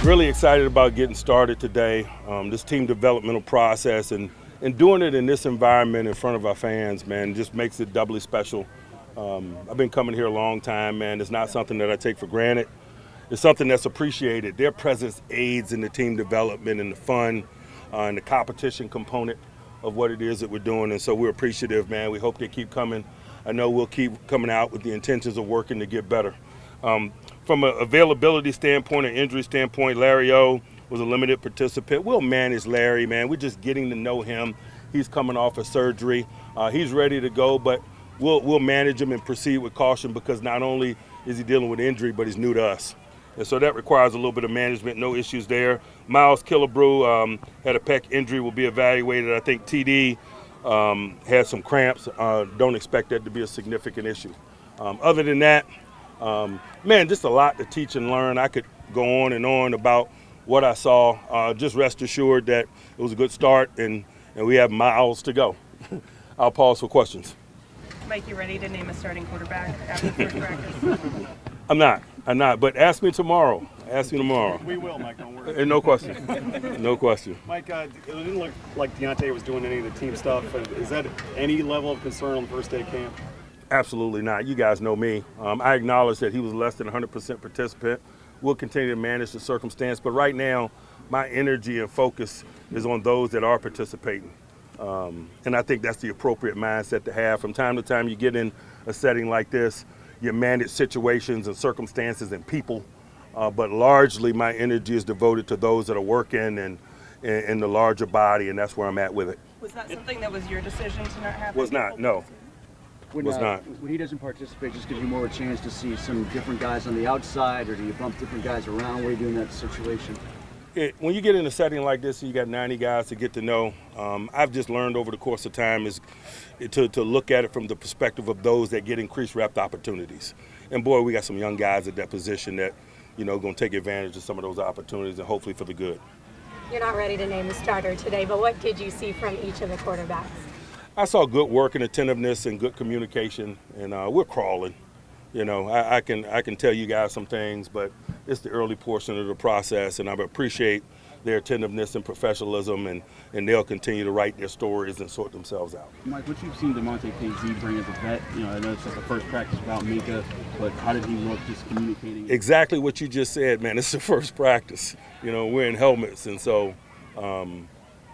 Really excited about getting started today. This team developmental process and doing it in this environment in front of our fans, man, just makes it doubly special. I've been coming here a long time, man. It's not something that I take for granted. It's something that's appreciated. Their presence aids in the team development and the fun and the competition component of what it is that we're doing. And so we're appreciative, man. We hope they keep coming. I know we'll keep coming out with the intentions of working to get better. From an availability standpoint or injury standpoint, Larry O was a limited participant. We'll manage Larry, man. We're just getting to know him. He's coming off of surgery. He's ready to go, but we'll manage him and proceed with caution because not only is he dealing with injury, but he's new to us. And so that requires a little bit of management, no issues there. Miles Killebrew had a pec injury, will be evaluated. I think TD had some cramps. Don't expect that to be a significant issue. Other than that, man, just a lot to teach and learn. I could go on and on about what I saw. Just rest assured that it was a good start, and we have miles to go. I'll pause for questions. Mike, you ready to name a starting quarterback after first practice? I'm not, but ask me tomorrow. We will, Mike, don't worry. No question. No question. Mike, it didn't look like Deontay was doing any of the team stuff. Is that any level of concern on the first day of camp? Absolutely not. You guys know me. I acknowledge that he was less than 100% participant. We'll continue to manage the circumstance, but right now, my energy and focus is on those that are participating. And I think that's the appropriate mindset to have. From time to time, you get in a setting like this, you manage situations and circumstances and people, but largely my energy is devoted to those that are working and in the larger body, and that's where I'm at with it. Was that something that was your decision to not have? Was not, no. When he doesn't participate, just gives you more a chance to see some different guys on the outside, or do you bump different guys around? What do you do in that situation? When you get in a setting like this and you got 90 guys to get to know, I've just learned over the course of time is to look at it from the perspective of those that get increased rep opportunities. And boy, we got some young guys at that position that, going to take advantage of some of those opportunities and hopefully for the good. You're not ready to name the starter today, but what did you see from each of the quarterbacks? I saw good work and attentiveness and good communication, and we're crawling. I can tell you guys some things, but it's the early portion of the process, and I appreciate their attentiveness and professionalism, and they'll continue to write their stories and sort themselves out. Mike, what you've seen DeMonte KZ bring as a vet, I know it's just the first practice without Minka, but how did he look just communicating? Exactly what you just said, man. It's the first practice. We're in helmets, and so,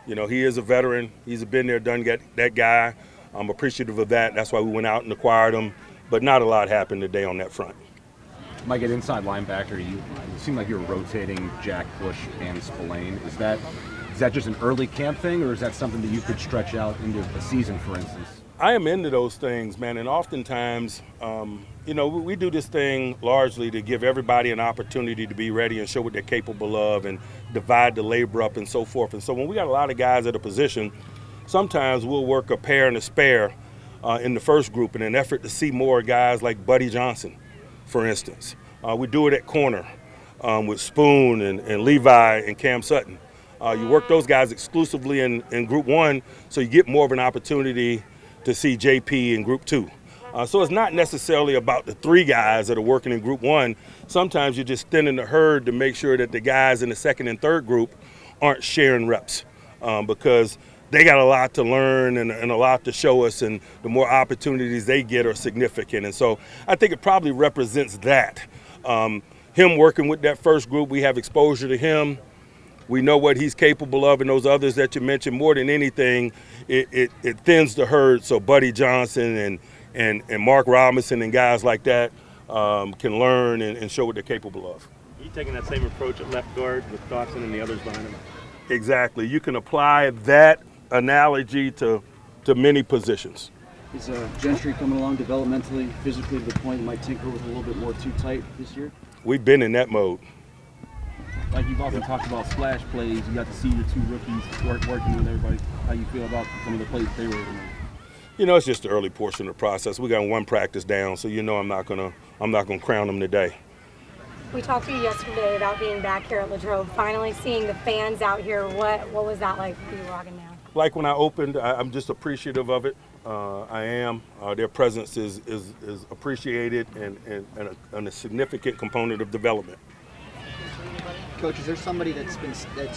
he is a veteran. He's been there, done that guy. I'm appreciative of that. That's why we went out and acquired him. But not a lot happened today on that front. Mike, at inside linebacker, it seemed like you were rotating Jack, Bush, and Spillane. Is that just an early camp thing, or is that something that you could stretch out into a season, for instance? I am into those things, man, and oftentimes, we do this thing largely to give everybody an opportunity to be ready and show what they're capable of and divide the labor up and so forth. And so when we got a lot of guys at a position, sometimes we'll work a pair and a spare in the first group in an effort to see more guys like Buddy Johnson, for instance. We do it at corner with Spoon and Levi and Cam Sutton. You work those guys exclusively in Group 1, so you get more of an opportunity to see JP in Group 2. So it's not necessarily about the 3 guys that are working in Group 1. Sometimes you're just thinning the herd to make sure that the guys in the second and third group aren't sharing reps because they got a lot to learn and a lot to show us, and the more opportunities they get are significant. And so I think it probably represents that. Him working with that first group, we have exposure to him. We know what he's capable of, and those others that you mentioned, more than anything, it thins the herd so Buddy Johnson and Mark Robinson and guys like that can learn and show what they're capable of. Are you taking that same approach at left guard with Dawson and the others behind him? Exactly. You can apply that analogy to many positions. Is Gentry coming along developmentally, physically to the point you might tinker with a little bit more too tight this year? We've been in that mode. Like you've often talked about splash plays, you got to see your 2 rookies working with everybody. How you feel about some of the plays they were able to make? It's just the early portion of the process. We got 1 practice down, so I'm not gonna crown them today. We talked to you yesterday about being back here at Latrobe, finally seeing the fans out here. What was that like for you walking down? Like when I opened, I'm just appreciative of it. I am. Their presence is appreciated and a significant component of development. Coach, is there somebody that's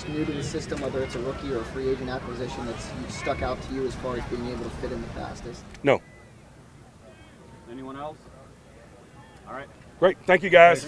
new to the system, whether it's a rookie or a free agent acquisition, that's stuck out to you as far as being able to fit in the fastest? No. Anyone else? All right. Great. Thank you, guys.